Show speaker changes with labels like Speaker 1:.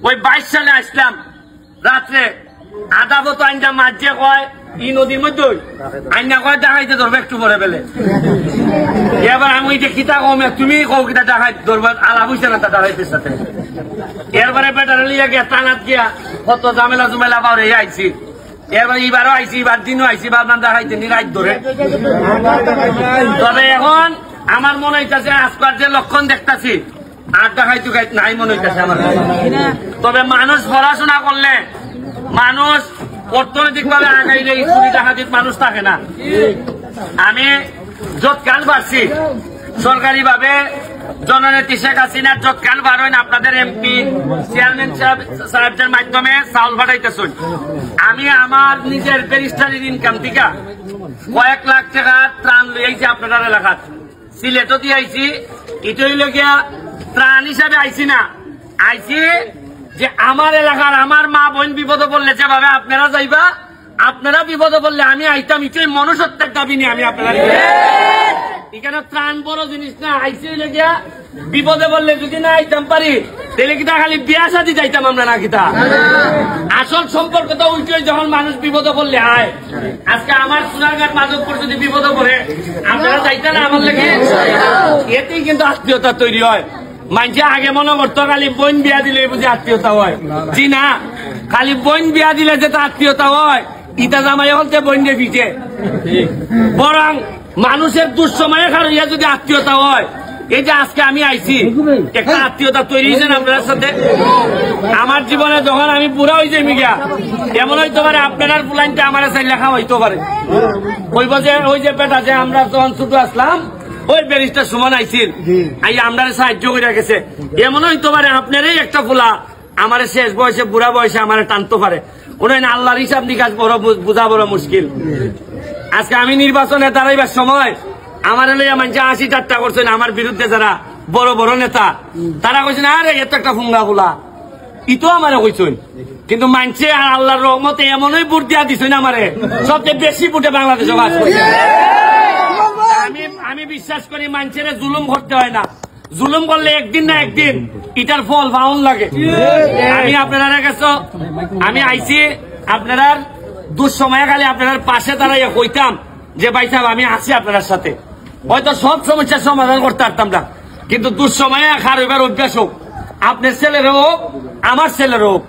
Speaker 1: ওই 22 সালে আসলাম রাত্রে আধা বত আইনটা মাঝে কয় ই নদীর মধ্যে আইনা কয় ডাকাইতে ধরবে একটু পরে বেলে এবার আমি যে কিতা কমে তুমি কও কিতা ডাকাই ধরবে আলাপ হইছে না তা ডাকাইতের সাথে এরপরে বেটার লিয়া গিয়া টানাত গিয়া কত ঝামেলা জুমেলা পাওয়া আইছি এবার এইবারও আইছি এবার দিনও আইছি বারবার ডাকাইতে নি রাত ধরে তবে এখন আমার মনে হইতেছে আজকাল যে লক্ষণ দেখতেছি আর ডাকাইতে নাই মনে হইতেছে আমার তবে মানুষ পড়াশোনা করলে মানুষ অর্থনৈতিক ভাবে আগাইলে চুরি ডাকাতির মানুষ থাকে না আমি যৎকাল পারছি সরকারি ভাবে জননেত্রী শেখ হাসিনার যৎকাল বাড়েন আপনাদের এমপি চেয়ারম্যান সাহেবদের মাধ্যমে চাউল পাঠাইতেছেন আমি আমার নিজের ব্যারিস্টারির ইনকাম থেকে কয়েক লাখ টাকা ত্রাণ লইয়াছি আপনাদের এলাকাত সিলেটও দিয়ে আইছি এটাই লগিয়া ত্রাণ হিসাবে আইছি না আইছি যে আমার এলাকার আমার মা বোন বিপদে পড়লে যেভাবে আপনারা যাইবা আপনারা বিপদে পড়লে আমি আইতাম এটাই মনুষ্যত্বের দাবি নিয়ে আমি আপনারা এখানে ত্রাণ বড় জিনিস না আইসি গিয়া বিপদে বললে যদি না আইতাম পারি তাহলে কিতা খালি বিয়া শাদী যাইতাম আমরা না কিতা আসল সম্পর্ক তো উঠে যখন মানুষ বিপদে পড়লে আয় আজকে আমার সোনারঘাট মাধবপুর যদি বিপদে পড়ে আপনারা যাইতেন না আমার লেগে এতেই কিন্তু আত্মীয়তা তৈরি হয় মানুষে আগে মনে করতো খালি বোন বিয়া দিলে বুঝি আত্মীয়তা হয় জি না খালি বোন বিয়া দিলে যেটা আত্মীয়তা হয় ইটা জামাই হলতে বোন দিয়ে পিঠে বরং মানুষের দুঃসময়ে খারিয়া যদি আত্মীয়তা হয় এই যে আজকে আমি আইছি একটা আত্মীয়তা তৈরি হয়েছে না আপনার সাথে আমার জীবনে যখন আমি বুড়া হয়ে যাই মিগা এমন হইতে পারে আপনার পুলাইনটা আমার চাই লেখা হইতে পারে ওই যে বেটা যে আমরা যখন ছোট আসলাম ওই ব্যারিস্টার সুমন আইছিল আমরা সাহায্য করে গেছে এমন হইতে পারে আপনারই একটা ফুলা আমার শেষ বয়সে বুড়া বয়সে আমার টানতে পারে উনি আল্লাহর হিসাব নিকাশ বড় বোঝা বড় মুশকিল আজকে আমি নির্বাচনে দাঁড়াইবার সময় আমার লইয়া মানুষ 80 করছেন আমার বিরুদ্ধে যারা বড় বড় নেতা তারা কইছেন আরে এত একটা ফুঙ্গা ফুলা ইতো আমারে কইছেন কিন্তু মানছে আর আল্লাহর রহমতে এমনই ভোট দিয়া দিছেন আমারে সবচেয়ে বেশি ভোটে বাংলাদেশে বাস করছে আমি বিশ্বাস করি মানুষের জুলুম করতে হয় না জুলুম করলে একদিন না একদিন এটার ফল পাউন লাগে আমি আপনারা কাছে আমি আইছি আপনারা দুঃসময়ে খালি আপনার পাশে দাঁড়াইয়া কইতাম যে ভাই সাহেব আমি আছি আপনার সাথে হয়তো সব সমস্যার সমাধান করতে পারতাম না কিন্তু দুঃসময়ে খার হইবার অভ্যাস হোক আপনার ছেলের হোক আমার ছেলের হোক